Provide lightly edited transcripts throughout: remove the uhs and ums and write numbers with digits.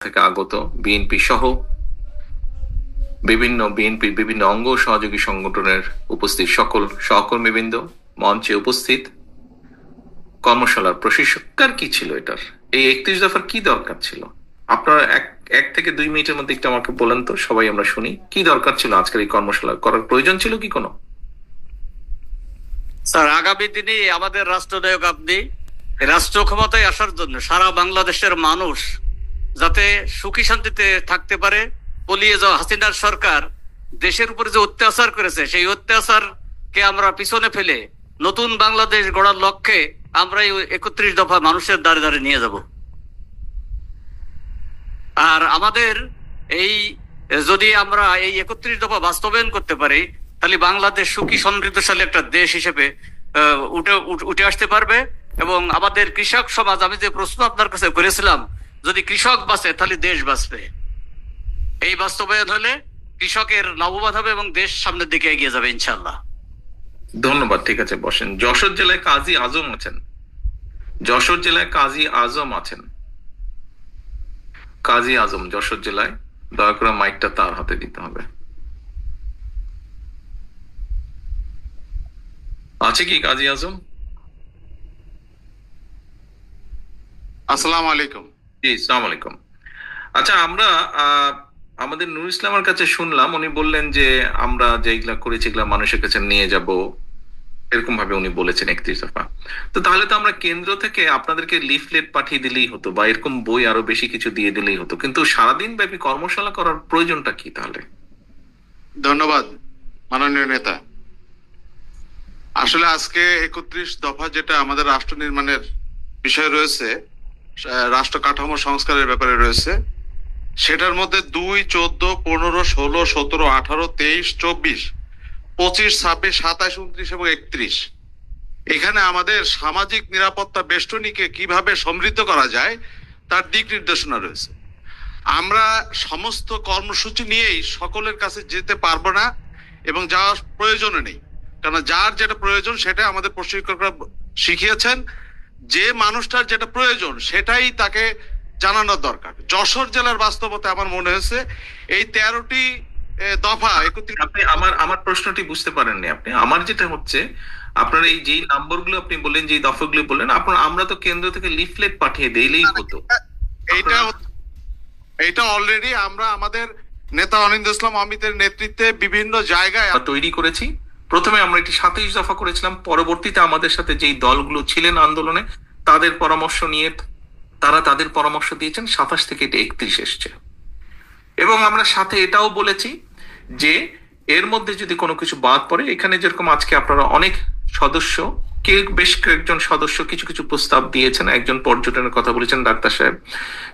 থেকে আগত বিএনপি সহ বিএনপির বিভিন্ন অঙ্গ সহযোগী সংগঠনের উপস্থিত সকল সহকর্মীবৃন্দ, মঞ্চে উপস্থিত, কর্মশালার প্রশিক্ষক, কি ছিল এটার এই 31 দফার কি দরকার ছিল? আপনারা এক থেকে 2 মিনিটের মধ্যে একটু আমাকে বলেন তো, সবাই আমরা শুনি কি দরকার ছিল আজকের এই কর্মশালা করার প্রয়োজন ছিল কি কোনো? স্যার, আগামী দিনে আমাদের রাষ্ট্রনায়ক আপনি রাষ্ট্র ক্ষমতায় আসার জন্য সারা বাংলাদেশের মানুষ যাতে সুখী শান্তিতে থাকতে পারে, পলিয়ে যাওয়া হাসিনার সরকার দেশের উপরে যে অত্যাচার করেছে সেই অত্যাচারকে আমরা পিছনে ফেলে নতুন বাংলাদেশ গড়ার লক্ষ্যে আমরা এই 31 দফা মানুষের দ্বারে দ্বারে নিয়ে যাব। আর আমাদের এই যদি আমরা এই 31 দফা বাস্তবায়ন করতে পারি তাহলে বাংলাদেশ সুখী সমৃদ্ধশালী একটা দেশ হিসেবে উঠে আসতে পারবে। এবং আমাদের কৃষক সমাজ, আমি যে প্রশ্ন আপনার কাছে করেছিলাম, যদি কৃষক বাঁচে তাহলে দেশ বাঁচবে। এই বাস্তবায়ন হলে কৃষকের লাভবান হবে এবং দেশ সামনের দিকে এগিয়ে যাবে ইনশাআল্লাহ। ধন্যবাদ। ঠিক আছে, বসেন। যশোর জেলায় কাজী আজম আছেন। যশোর জেলায় কাজী আজম আছেন। কাজী আজম যশোর জেলায়, দয়া করে মাইকটা তার হাতে দিতে হবে। আছে কি কাজী আজম? আসসালামু আলাইকুম। জি, আসসালামু আলাইকুম। আচ্ছা, আমরা আমাদের নুর ইসলামের কাছে শুনলাম, উনি বললেন যে আমরা যেগুলা করেছি এগুলা মানুষের কাছে নিয়ে যাব, এরকম ভাবে উনি বলেছেন 31 দফা। তো তাহলে তো আমরা কেন্দ্র থেকে আপনাদেরকে লিফলেট পাঠিয়ে দিলেই হতো, বা এরকম বই আরো বেশি কিছু দিয়ে দিলেই হতো, কিন্তু সারাদিন ব্যাপী কর্মশালা করার প্রয়োজনটা কি তাহলে? ধন্যবাদ মাননীয় নেতা। আসলে আজকে 31 দফা যেটা আমাদের রাষ্ট্র নির্মাণের বিষয় রয়েছে, রাষ্ট্র কাঠামো সংস্কারের ব্যাপারে রয়েছে, সেটার মধ্যে 2, 14, 15, 16, 17, 18, 23, 24, 25, 26, 27, 29 এবং 31 এখানে আমাদের সামাজিক নিরাপত্তা বেষ্টনীকে কিভাবে সমৃদ্ধ করা যায় তার দিক নির্দেশনা রয়েছে। আমরা সমস্ত কর্মসূচি নিয়েই সকলের কাছে যেতে পারবো না এবং যাওয়ার প্রয়োজনও নেই, কারণ যার যেটা প্রয়োজন সেটা আমাদের প্রশিক্ষকরা শিখিয়েছেন। যে মানুষটার যেটা প্রয়োজন সেটাই তাকে জানানোর দরকার। যশোর জেলার বাস্তবতা আমার মনে হয়েছে এই 13টি দফা 31। আপনি আমার প্রশ্নটি বুঝতে পারেননি আপনি। আমার যেটা হচ্ছে, আপনার এই যে নাম্বারগুলো আপনি বললেন, যে দফাগুলো বললেন, আমরা তো কেন্দ্র থেকে লিফলেট পাঠিয়ে দিলেই হতো। এইটা অলরেডি আমরা আমাদের নেতা অনিন্দ ইসলাম অমিতের নেতৃত্বে বিভিন্ন জায়গায় তৈরি করেছি। প্রথমে আমরা একটি 27 দফা করেছিলাম, পরবর্তীতে আমাদের সাথে যেই দলগুলো ছিলেন আন্দোলনে তাদের পরামর্শ নিয়ে তারা তাদের পরামর্শ দিয়েছেন, 27 থেকে এটা 31 এসছে। এবং আমরা সাথে এটাও বলেছি যে এর মধ্যে যদি কোনো কিছু বাদ পড়ে, এখানে যেরকম আজকে আপনারা অনেক সদস্য, বেশ কয়েকজন সদস্য কিছু কিছু প্রস্তাব দিয়েছেন, একজন পর্যটনের কথা বলেছেন ডাক্তার সাহেব,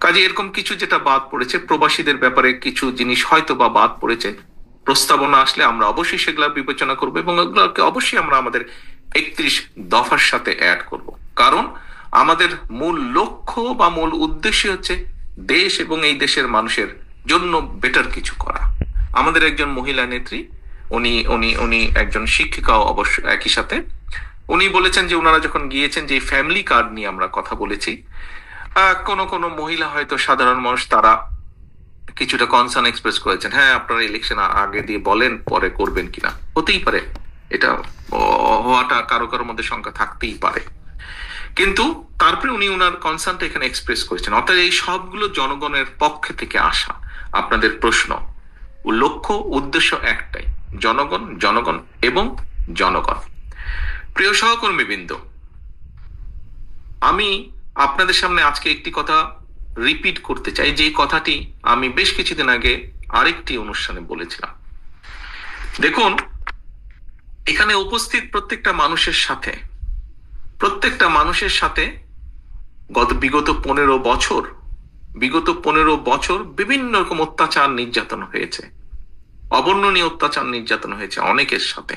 কাজে এরকম কিছু যেটা বাদ পড়েছে, প্রবাসীদের ব্যাপারে কিছু জিনিস হয়তো বা বাদ পড়েছে, প্রস্তাবনা আসলে আমরা অবশ্যই সেগুলা বিবেচনা করবো এবং এগুলোকে অবশ্যই আমরা আমাদের 31 দফার সাথে অ্যাড করব। কারণ আমাদের মূল লক্ষ্য বা মূল উদ্দেশ্য হচ্ছে দেশ এবং এই দেশের মানুষের জন্য বেটার কিছু করা। আমাদের একজন মহিলা নেত্রী, উনি উনি উনি একজন শিক্ষিকাও অবশ্য একই সাথে, উনি বলেছেন যে ওনারা যখন গিয়েছেন, যে ফ্যামিলি কার্ড নিয়ে আমরা কথা বলেছি, কোন মহিলা হয়তো সাধারণ মানুষ তারা কিছুটা কনসার্ন এক্সপ্রেস করেছেন, হ্যাঁ আপনারা ইলেকশন আগে দিয়ে বলেন পরে করবেন কিনা, হতেই পারে, এটা হওয়াটা কারো কারোর মধ্যে সংখ্যা থাকতেই পারে, কিন্তু তারপরে উনি ওনার কনসার্নটা এখানে এক্সপ্রেস করেছেন। অর্থাৎ এই সবগুলো জনগণের পক্ষে থেকে আসা। আপনাদের প্রশ্ন, লক্ষ্য উদ্দেশ্য একটাই, জনগণ, জনগণ এবং জনগণ। প্রিয় সহকর্মীবৃন্দ, আমি আপনাদের সামনে আজকে একটি কথা রিপিট করতে চাই, যে কথাটি আমি বেশ কিছুদিন আগে আরেকটি অনুষ্ঠানে বলেছিলাম। দেখুন, এখানে উপস্থিত প্রত্যেকটা মানুষের সাথে বিগত 15 বছর বিভিন্ন রকম অত্যাচার নির্যাতন হয়েছে, অবর্ণনীয় অত্যাচার নির্যাতন হয়েছে অনেকের সাথে।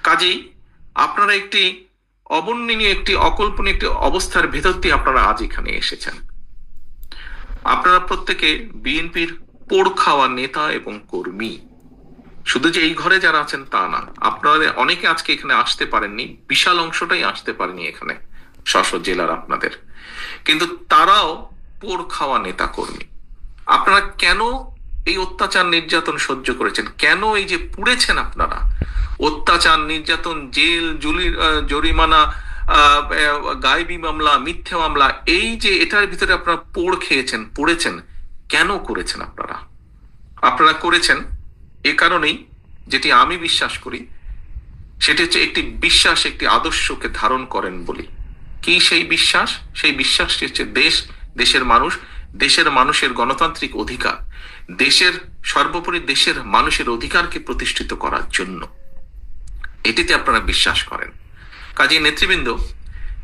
কাজেই আপনারা একটি অবর্ণনীয়, একটি অকল্পনীয় একটি অবস্থার ভেতর দিয়ে আপনারা আজ এখানে এসেছেন। আপনারা প্রত্যেকে বিএনপির পোড় খাওয়া নেতা এবং কর্মী। শুধু যে এই ঘরে যারা আছেন তা না, আপনারা অনেকে আজকে এখানে আসতে পারেননি, বিশাল অংশটাই আসতে পারেনি এখানে যশোর জেলার আপনাদের, কিন্তু তারাও পোড় খাওয়া নেতা কর্মী। আপনারা কেন এই অত্যাচার নির্যাতন সহ্য করেছেন? কেন এই যে পুড়েছেন আপনারা, অত্যাচার নির্যাতন, জেল, জরিমানা, গায়েবী মামলা, মিথ্যে মামলা, এই যে এটার ভিতরে আপনারা পড়েছেন, কেন করেছেন আপনারা? আপনারা করেছেন এ কারণেই, যেটি আমি বিশ্বাস করি, সেটি হচ্ছে একটি বিশ্বাস, একটি আদর্শকে ধারণ করেন বলি। কি সেই বিশ্বাস? সেই বিশ্বাসটি হচ্ছে দেশের মানুষের গণতান্ত্রিক অধিকার, সর্বোপরি দেশের মানুষের অধিকারকে প্রতিষ্ঠিত করার জন্য। এটিতে আপনারা বিশ্বাস করেন। কাজেই নেতৃবৃন্দ,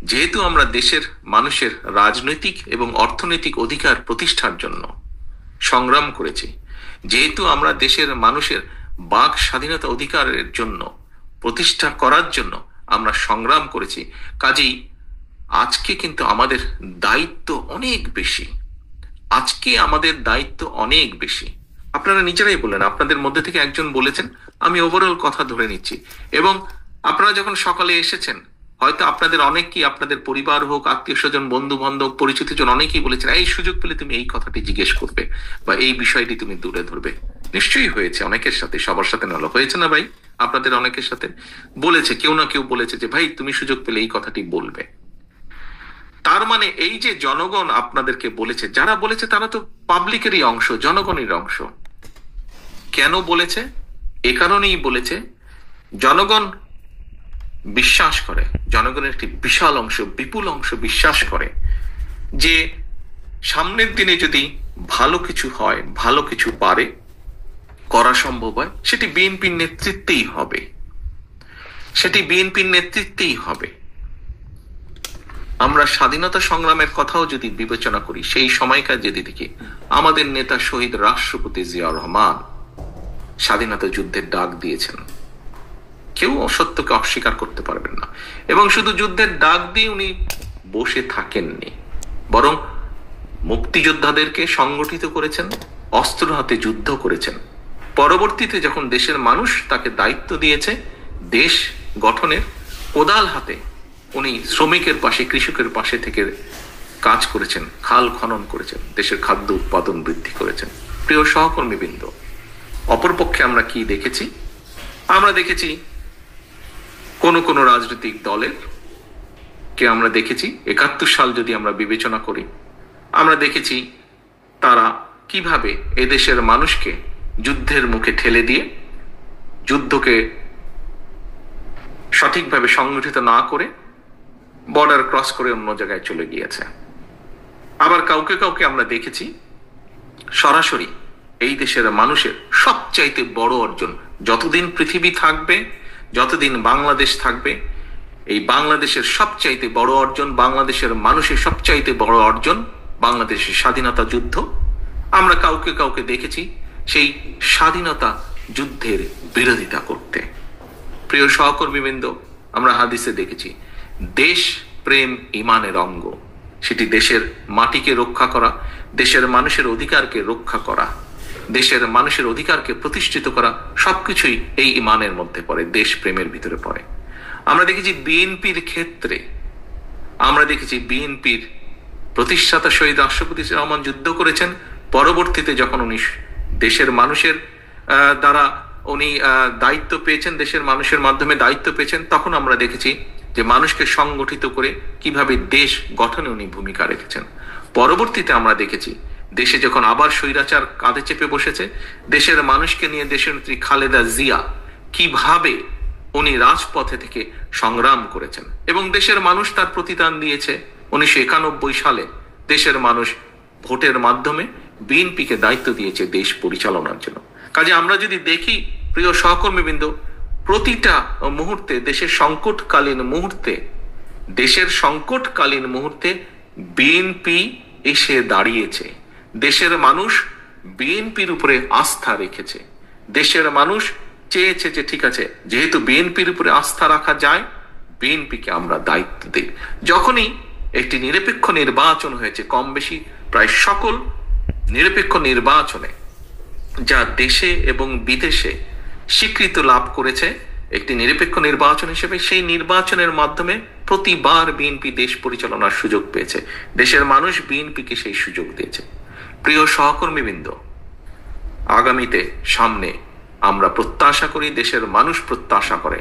যেহেতু আমরা দেশের মানুষের রাজনৈতিক এবং অর্থনৈতিক অধিকার প্রতিষ্ঠার জন্য সংগ্রাম করেছি, যেহেতু আমরা দেশের মানুষের বাক স্বাধীনতা অধিকারের জন্য প্রতিষ্ঠা করার জন্য আমরা সংগ্রাম করেছি, কাজেই আজকে কিন্তু আমাদের দায়িত্ব অনেক বেশি। আপনারা নিজেরাই বললেন, আপনাদের মধ্যে থেকে একজন বলেছেন, আমি ওভারঅল কথা ধরে নিচ্ছি, এবং আপনারা যখন সকালে এসেছেন, হয়তো আপনাদের অনেকেই, আপনাদের পরিবার হোক, আত্মীয় স্বজন, বন্ধু বান্ধব, পরিচিত জন অনেকেই বলেছেন, এই সুযোগ পেলে তুমি এই কথাটি জিজ্ঞেস করবে বা এই বিষয়টি তুমি তুলে ধরবে। নিশ্চয়ই হয়েছে, অনেকের সাথে, সবার সাথে নয়, হয়েছে না ভাই? আপনাদের অনেকের সাথে বলেছে, কেউ না কেউ বলেছে যে ভাই তুমি সুযোগ পেলে এই কথাটি বলবে। তার মানে এই যে জনগণ আপনাদেরকে বলেছে, যারা বলেছে তারা তো পাবলিকেরই অংশ, জনগণের অংশ। কেন বলেছে? এ কারণেই বলেছে, জনগণ বিশ্বাস করে, জনগণের একটি বিশাল অংশ, বিপুল অংশ বিশ্বাস করে যে সামনের দিনে যদি ভালো কিছু হয়, ভালো কিছু করা সম্ভব হয়, সেটি বিএনপির নেতৃত্বেই হবে। আমরা স্বাধীনতা সংগ্রামের কথাও যদি বিবেচনা করি, সেই সময়কার যদি দেখি, আমাদের নেতা শহীদ রাষ্ট্রপতি জিয়াউর রহমান স্বাধীনতা যুদ্ধের ডাক দিয়েছেন। কেউ অসত্যকে অস্বীকার করতে পারবেন না। এবং শুধু যুদ্ধের ডাক দিয়ে উনি বসে থাকেননি, বরং মুক্তিযোদ্ধাদেরকে সংগঠিত করেছেন, অস্ত্র হাতে যুদ্ধ করেছেন। পরবর্তীতে যখন দেশের মানুষ তাকে দায়িত্ব দিয়েছে দেশ গঠনের, কোদাল হাতে উনি শ্রমিকের পাশে, কৃষকের পাশে থেকে কাজ করেছেন, খাল খনন করেছেন, দেশের খাদ্য উৎপাদন বৃদ্ধি করেছেন। প্রিয় সহকর্মীবৃন্দ, অপরপক্ষে আমরা কি দেখেছি? আমরা দেখেছি কোন রাজনৈতিক দলের কে আমরা দেখেছি ৭১ সাল যদি আমরা বিবেচনা করি, আমরা দেখেছি তারা কিভাবে এদেশের মানুষকে যুদ্ধের মুখে ঠেলে দিয়ে, যুদ্ধকে সঠিকভাবে সংগঠিত না করে বর্ডার ক্রস করে অন্য জায়গায় চলে গিয়েছে। আবার কাউকে আমরা দেখেছি সরাসরি এই দেশের মানুষের সবচাইতে বড় অর্জন, যতদিন পৃথিবী থাকবে, যতদিন বাংলাদেশ থাকবে, এই বাংলাদেশের সবচাইতে বড় অর্জন, বাংলাদেশের মানুষের সবচাইতে বড় অর্জন বাংলাদেশের স্বাধীনতা যুদ্ধ। আমরা কাউকে দেখেছি সেই স্বাধীনতা যুদ্ধের বিরোধিতা করতে। প্রিয় সহকর্মীবৃন্দ, আমরা হাদিসে দেখেছি দেশ প্রেম ঈমানের অঙ্গ। সেটি দেশের মাটিকে রক্ষা করা, দেশের মানুষের অধিকারকে রক্ষা করা, দেশের মানুষের অধিকারকে প্রতিষ্ঠিত করা, সবকিছুই এই ঈমানের মধ্যে পড়ে, দেশ প্রেমের ভিতরে পড়ে। আমরা দেখেছি বিএনপির ক্ষেত্রে, আমরা দেখেছি বিএনপির প্রতিষ্ঠাতা শহীদ রাষ্ট্রপতি রহমান যুদ্ধ করেছেন। পরবর্তীতে যখন উনি দেশের মানুষের দ্বারা উনি দায়িত্ব পেয়েছেন, দেশের মানুষের মাধ্যমে দায়িত্ব পেয়েছেন, তখন আমরা দেখেছি যে মানুষকে সংগঠিত করে কিভাবে দেশ গঠনে উনি ভূমিকা রেখেছেন। পরবর্তীতে আমরা দেখেছি দেশে যখন আবার স্বৈরাচার কাঁধে চেপে বসেছে, দেশের মানুষকে নিয়ে দেশনেত্রী খালেদা জিয়া কিভাবে উনি রাজপথে থেকে সংগ্রাম করেছেন, এবং দেশের মানুষ তার প্রতিদান দিয়েছে। 1991 সালে দেশের মানুষ ভোটের মাধ্যমে বিএনপিকে দায়িত্ব দিয়েছে দেশ পরিচালনার জন্য। কাজে আমরা যদি দেখি, প্রিয় সহকর্মীবৃন্দ, প্রতিটা মুহূর্তে, দেশের সংকটকালীন মুহূর্তে বিএনপি এসে দাঁড়িয়েছে। দেশের মানুষ বিএনপির উপরে আস্থা রেখেছে। দেশের মানুষ চেয়েছে যে ঠিক আছে, যেহেতু বিএনপির উপরে আস্থা রাখা যায়, বিএনপিকে আমরা দায়িত্ব দিই। যখনই একটি নিরপেক্ষ নির্বাচন হয়েছে, কম বেশি প্রায় সকল নিরপেক্ষ নির্বাচনে যা দেশে এবং বিদেশে স্বীকৃত লাভ করেছে একটি নিরপেক্ষ নির্বাচন হিসেবে, সেই নির্বাচনের মাধ্যমে প্রতিবার বিএনপি দেশ পরিচালনার সুযোগ পেয়েছে। দেশের মানুষ বিএনপিকে সেই সুযোগ দিয়েছে। প্রিয় সহকর্মীবৃন্দ, আগামীতে সামনে আমরা প্রত্যাশা করি, দেশের মানুষ প্রত্যাশা করে,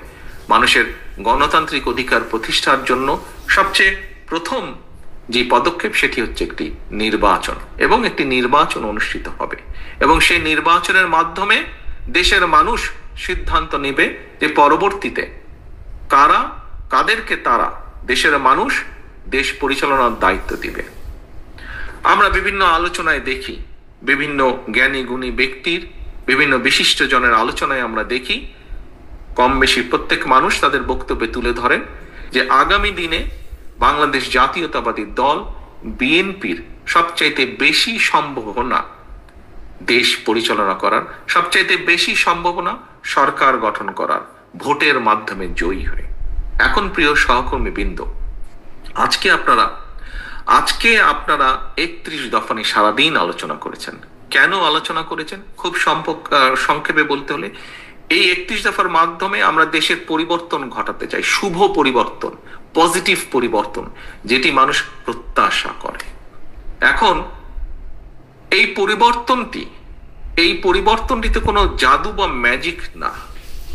মানুষের গণতান্ত্রিক অধিকার প্রতিষ্ঠার জন্য সবচেয়ে প্রথম যে পদক্ষেপ সেটি হচ্ছে একটি নির্বাচন, এবং একটি নির্বাচন অনুষ্ঠিত হবে, এবং সেই নির্বাচনের মাধ্যমে দেশের মানুষ সিদ্ধান্ত নেবে যে পরবর্তীতে কাদেরকে তারা, দেশের মানুষ, দেশ পরিচালনার দায়িত্ব দিবে। আমরা বিভিন্ন আলোচনায় দেখি, বিভিন্ন জ্ঞানী গুণী ব্যক্তির, বিভিন্ন বিশিষ্ট জনের আলোচনায় আমরা দেখি, কম বেশি প্রত্যেক মানুষ তাদের বক্তব্যে তুলে ধরেন যে আগামী দিনে বাংলাদেশ জাতীয়তাবাদী দল বিএনপির সবচাইতে বেশি সম্ভাবনা দেশ পরিচালনা করার, সবচাইতে বেশি সম্ভাবনা সরকার গঠন করার, ভোটের মাধ্যমে জয়ী হয়ে। এখন প্রিয় সহকর্মী বৃন্দ, আজকে আপনারা 31 দফা নিয়ে সারাদিন আলোচনা করেছেন। কেন আলোচনা করেছেন? খুব সংক্ষেপে বলতে হলে, এই 31 দফার মাধ্যমে আমরা দেশের পরিবর্তন ঘটাতে চাই, শুভ পরিবর্তন, পজিটিভ পরিবর্তন, যেটি মানুষ প্রত্যাশা করে। এখন এই পরিবর্তনটিতে কোনো জাদু বা ম্যাজিক না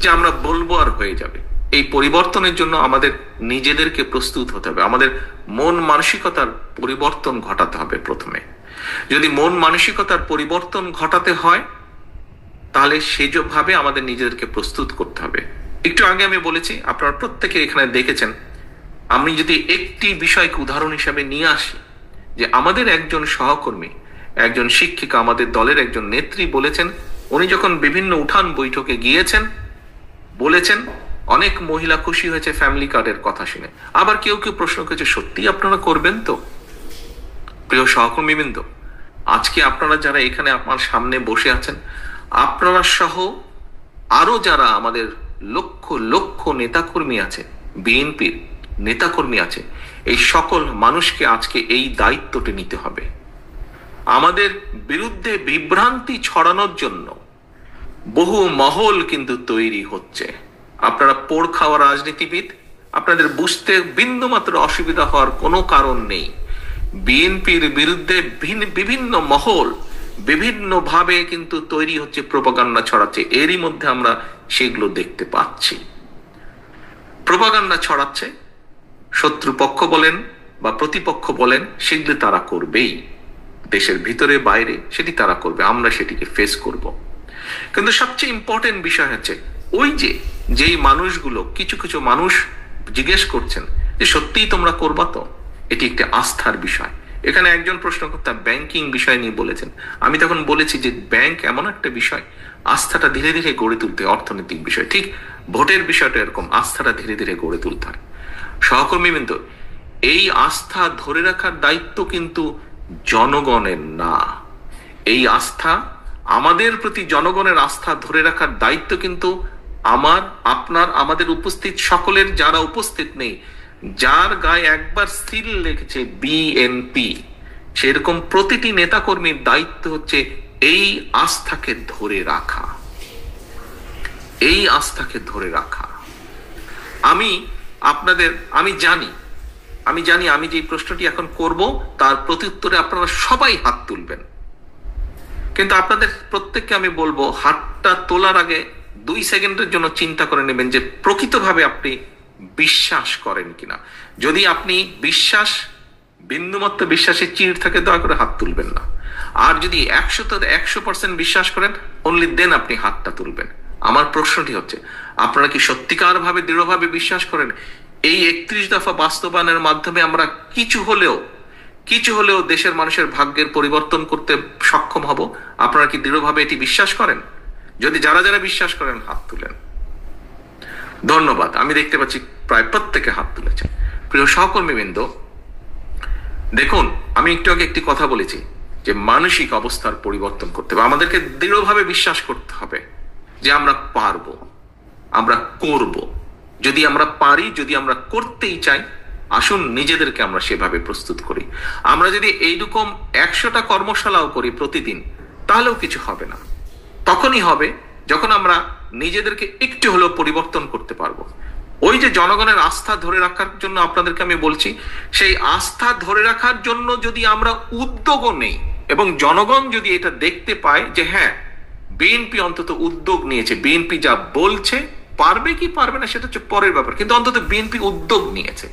যে আমরা বলবো আর হয়ে যাবে। এই পরিবর্তনের জন্য আমাদের নিজেদেরকে প্রস্তুত হতে হবে, আমাদের মন মানসিকতার পরিবর্তন ঘটাতে হবে। প্রথমে যদি মন মানসিকতার পরিবর্তন ঘটাতে হয়, তাহলে সেভাবে আমাদের নিজেদেরকে প্রস্তুত করতে হবে। একটু আগে আমি বলেছি, আপনারা প্রত্যেকে এখানে দেখেছেন, আমি যদি একটি বিষয়কে উদাহরণ হিসাবে নিয়ে আসি, যে আমাদের একজন সহকর্মী, একজন শিক্ষিকা, আমাদের দলের একজন নেত্রী বলেছেন, উনি যখন বিভিন্ন উঠান বৈঠকে গিয়েছেন, বলেছেন অনেক মহিলা খুশি হয়েছে ফ্যামিলি কার্ডের কথা শুনে। আবার কেউ কেউ প্রশ্ন করেছে, সত্যি আপনারা করবেন তো? প্রিয় সহকর্মীবৃন্দ, আজকে আপনারা যারা এখানে আমার সামনে বসে আছেন, আপনারা সহ আরো যারা আমাদের লক্ষ লক্ষ নেতাকর্মী আছে, বিএনপির নেতাকর্মী আছে, এই সকল মানুষকে আজকে এই দায়িত্বটি নিতে হবে। আমাদের বিরুদ্ধে বিভ্রান্তি ছড়ানোর জন্য বহু মহল কিন্তু তৈরি হচ্ছে। আপনারা পোড় খাওয়া রাজনীতিবিদ, আপনাদের বুঝতে বিন্দুমাত্র অসুবিধা হওয়ার কোনো কারণ নেই। বিএনপির বিরুদ্ধে বিভিন্ন মহল বিভিন্নভাবে কিন্তু তৈরি হচ্ছে, প্রোপাগান্ডা ছড়াচ্ছে। এরই মধ্যে আমরা সেগুলো দেখতে পাচ্ছি। প্রোপাগান্ডা ছড়াচ্ছে, শত্রুপক্ষ বলেন বা প্রতিপক্ষ বলেন, সেগুলো তারা করবেই, দেশের ভিতরে বাইরে সেটি তারা করবে, আমরা সেটিকে ফেস করব। কিন্তু সবচেয়ে ইম্পর্টেন্ট বিষয় হচ্ছে, ওই যেই মানুষগুলো, কিছু কিছু মানুষ জিজ্ঞেস করছেন যে সত্যিই তোমরা করবা তো? এটি একটি আস্থার বিষয়। এখানে একজন প্রশ্নকর্তা ব্যাংকিং বিষয় নিয়ে বলেছেন, আমি তখন বলেছি যে ব্যাংক এমন একটা বিষয়, আস্থাটা ধীরে ধীরে গড়ে তুলতে, অর্থনৈতিক বিষয়, ঠিক ভোটের বিষয়টা এরকম, আস্থাটা ধীরে ধীরে গড়ে তুলতে হয়। সহকর্মীবৃন্দ, এই আস্থা ধরে রাখার দায়িত্ব কিন্তু জনগণের না। এই আস্থা, আমাদের প্রতি জনগণের আস্থা ধরে রাখার দায়িত্ব কিন্তু আমার, আপনার, আমাদের উপস্থিত সকলের, যারা উপস্থিত নেই, যার গায়ে একবার সিল লেগেছে বিএনপি, সেরকম প্রতিটি নেতাকর্মীর দায়িত্ব হচ্ছে এই আস্থাকে ধরে রাখা, এই আস্থাকে ধরে রাখা। আমি জানি আমি যে প্রশ্নটি এখন করব তার প্রত্যুত্তরে আপনারা সবাই হাত তুলবেন, কিন্তু আপনাদের প্রত্যেককে আমি বলবো, হাতটা তোলার আগে 2 সেকেন্ডের জন্য চিন্তা করে নেবেন যে প্রকৃতভাবে আপনি বিশ্বাস করেন কিনা। যদি আপনি বিন্দুমাত্র বিশ্বাসের চিড় থাকে, দয়া করে হাত তুলবেন না। আর যদি 100% বিশ্বাস করেন, অনলি দেন আপনি হাতটা তুলবেন। আমার প্রশ্নটি হচ্ছে, আপনারা কি সত্যিকার ভাবে, দৃঢ়ভাবে বিশ্বাস করেন এই 31 দফা বাস্তবায়নের মাধ্যমে আমরা কিছু হলেও দেশের মানুষের ভাগ্যের পরিবর্তন করতে সক্ষম হব? আপনারা কি দৃঢ়ভাবে এটি বিশ্বাস করেন? যদি যারা যারা বিশ্বাস করেন হাত তুলেন। ধন্যবাদ। আমি দেখতে পাচ্ছি প্রায় প্রত্যেকে হাত তুলেছেন। প্রিয় সহকর্মীবৃন্দ, দেখুন, আমি একটু আগে একটি কথা বলেছি যে মানসিক অবস্থার পরিবর্তন করতে হবে। আমাদেরকে দৃঢ়ভাবে বিশ্বাস করতে হবে যে আমরা পারবো, আমরা করব। যদি আমরা পারি, যদি আমরা করতেই চাই, আসুন নিজেদেরকে আমরা সেভাবে প্রস্তুত করি। আমরা যদি এইরকম 100টা কর্মশালাও করি প্রতিদিন, তাহলেও কিছু হবে না। তখনই হবে যখন আমরা নিজেদেরকে একটু হলেও পরিবর্তন করতে পারবো। ওই যে জনগণের আস্থা ধরে রাখার জন্য আপনাদেরকে আমি বলছি, সেই আস্থা ধরে রাখার জন্য যদি আমরা উদ্যোগও নেই, এবং জনগণ যদি এটা দেখতে পায় যে হ্যাঁ, বিএনপি অন্তত উদ্যোগ নিয়েছে, বিএনপি যা বলছে, পারবে কি পারবে না সেটা হচ্ছে পরের ব্যাপার, কিন্তু অন্তত বিএনপি উদ্যোগ নিয়েছে,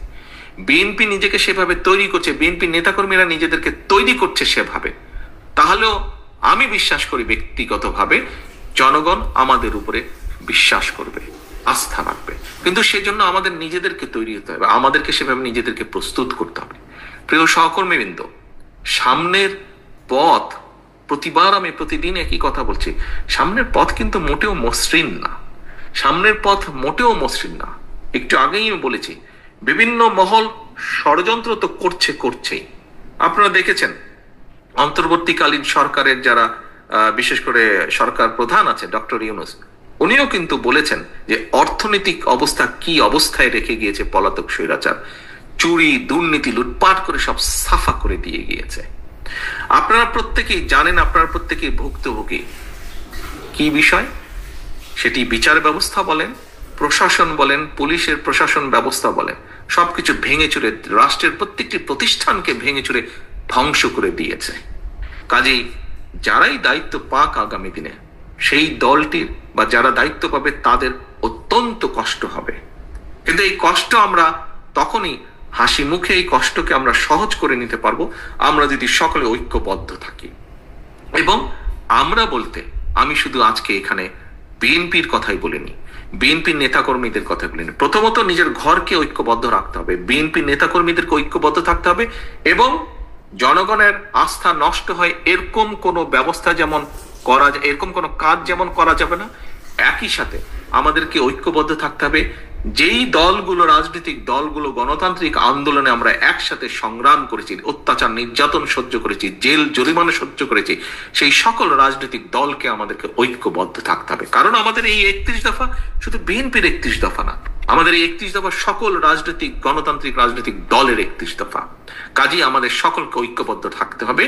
বিএনপি নিজেকে সেভাবে তৈরি করছে, বিএনপি নেতাকর্মীরা নিজেদেরকে তৈরি করছে সেভাবে, তাহলেও আমি বিশ্বাস করি ব্যক্তিগতভাবে জনগণ আমাদের উপরে বিশ্বাস করবে, আস্থা রাখবে। কিন্তু সেজন্য আমাদের নিজেদেরকে তৈরি হতে হবে, আমাদেরকে সেভাবে নিজেদেরকে প্রস্তুত করতে হবে। প্রিয় সহকর্মীবৃন্দ, সামনের পথ, প্রতিবার আমি প্রতিদিন একই কথা বলছি, সামনের পথ কিন্তু মোটেও মসৃণ না, সামনের পথ মোটেও মসৃণ না। একটু আগেই আমি বলেছি, বিভিন্ন মহল ষড়যন্ত্র তো করছেই। আপনারা দেখেছেন অন্তর্বর্তীকালীন সরকারের যারা বিশেষ করে সরকার প্রধান আছে ডক্টর ইউনূস, উনিও কিন্তু বলেছেন যে অর্থনৈতিক অবস্থা কি অবস্থায় রেখে গিয়েছে পলাতক স্বৈরাচার, চুরি, দুর্নীতি, লুটপাট করে সব সাফা করে দিয়ে গিয়েছে। আপনারা প্রত্যেকেই জানেন, আপনারা প্রত্যেকেই ভুক্তভোগী। কি বিষয় সেটি? বিচার ব্যবস্থা বলেন, প্রশাসন বলেন, পুলিশের প্রশাসন ব্যবস্থা বলেন, সবকিছু ভেঙে চুরে, রাষ্ট্রের প্রত্যেকটি প্রতিষ্ঠানকে ভেঙে চুরে ধ্বংস করে দিয়েছে। কাজেই যারাই দায়িত্ব পাক আগামী দিনে, সেই দলটির বা যারা দায়িত্ব পাবে তাদের অত্যন্ত কষ্ট হবে। কিন্তু এই কষ্ট আমরা তখনই হাসি মুখে, এই কষ্টকে আমরা সহজ করে নিতে পারবো আমরা যদি সকলে ঐক্যবদ্ধ থাকি। এবং আমরা বলতে আমি শুধু আজকে এখানে বিএনপির কথাই বলিনি, বিএনপির নেতাকর্মীদের কথা বলিনি। প্রথমত নিজের ঘরকে ঐক্যবদ্ধ রাখতে হবে, বিএনপির নেতাকর্মীদেরকে ঐক্যবদ্ধ থাকতে হবে, এবং জনগণের আস্থা নষ্ট হয় এরকম কোনো ব্যবস্থা যেমন করা যায়, এরকম কোনো কাজ যেমন করা যাবে না। একই সাথে আমাদেরকে ঐক্যবদ্ধ থাকতে হবে, যেই দলগুলো, রাজনৈতিক দলগুলো গণতান্ত্রিক আন্দোলনে আমরা একসাথে সংগ্রাম করেছি, অত্যাচার নির্যাতন সহ্য করেছি, জেল জরিমানা সহ্য করেছি, সেই সকল রাজনৈতিক দলকে আমাদেরকে ঐক্যবদ্ধ থাকতে হবে। কারণ আমাদের এই 31 দফা শুধু বিএনপির 31 দফা না, আমাদের এই 31 দফা সকল রাজনৈতিক গণতান্ত্রিক রাজনৈতিক দলের 31 দফা। কাজেই আমাদের সকলকে ঐক্যবদ্ধ থাকতে হবে।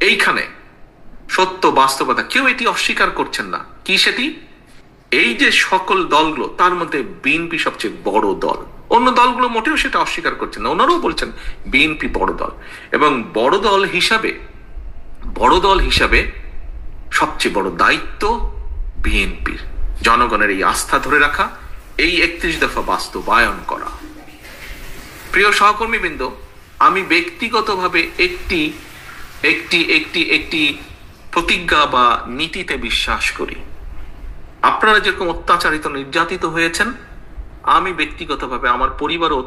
এইখানে সত্য বাস্তবতা, কেউ এটি অস্বীকার করছেন না। কি সেটি? এই যে সকল দলগুলো, তার মধ্যে বিএনপি সবচেয়ে বড় দল, অন্য দলগুলো মোটেও সেটা অস্বীকার করছেন না, ওনারাও বলছেন বিএনপি বড় দল। এবং বড় দল হিসাবে সবচেয়ে বড় দায়িত্ব বিএনপির, জনগণের এই আস্থা ধরে রাখা, এই 31 দফা বাস্তবায়ন করা। প্রিয় সহকর্মীবৃন্দ, আমি ব্যক্তিগতভাবে একটি একটি একটি একটি প্রতিজ্ঞা বা নীতিতে বিশ্বাস করি। আপনারা যেরকম অত্যাচারিত, নির্যাতিত হয়েছেন, আমি ব্যক্তিগতভাবে, আমার পরিবারও